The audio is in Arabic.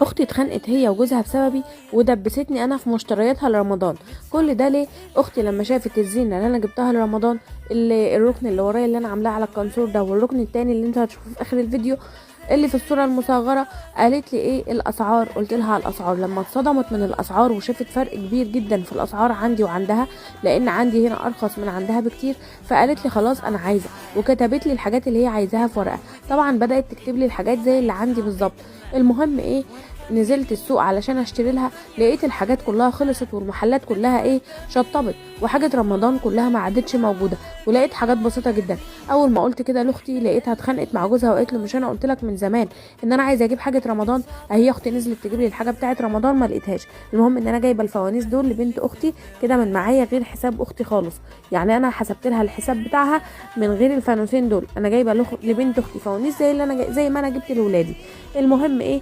اختي اتخانقت هي وجوزها بسببي ودبستني انا في مشترياتها لرمضان. كل ده ليه؟ اختي لما شافت الزينه اللي انا جبتها لرمضان، اللي الركن اللي ورايا اللي انا عاملاه على الكنسور ده، والركن التاني اللي انت هتشوفه في اخر الفيديو اللي في الصوره المصغره، قالت لي ايه الاسعار؟ قلت لها على الاسعار. لما اتصدمت من الاسعار وشافت فرق كبير جدا في الاسعار عندي وعندها، لان عندي هنا ارخص من عندها بكتير، فقالت لي خلاص انا عايزه، وكتبت لي الحاجات اللي هي عايزاها في ورقه. طبعا بدات تكتب لي الحاجات زي اللي عندي بالظبط. المهم ايه، نزلت السوق علشان اشتري لها، لقيت الحاجات كلها خلصت والمحلات كلها ايه شطبت، وحاجه رمضان كلها ما عادتش موجوده، ولقيت حاجات بسيطه جدا. اول ما قلت كده لاختي لقيتها اتخانقت مع جوزها وقالت له مش انا قلت لك من زمان ان انا عايزه اجيب حاجه رمضان؟ اهي اختي نزلت تجيب لي الحاجه بتاعه رمضان ما لقيتهاش. المهم ان انا جايبه الفوانيس دول لبنت اختي كده من معايا غير حساب اختي خالص، يعني انا حسبت لها الحساب بتاعها من غير الفانوسين دول. انا جايبه لبنت اختي فوانيس زي اللي انا زي ما انا جبت لاولادي. المهم ايه،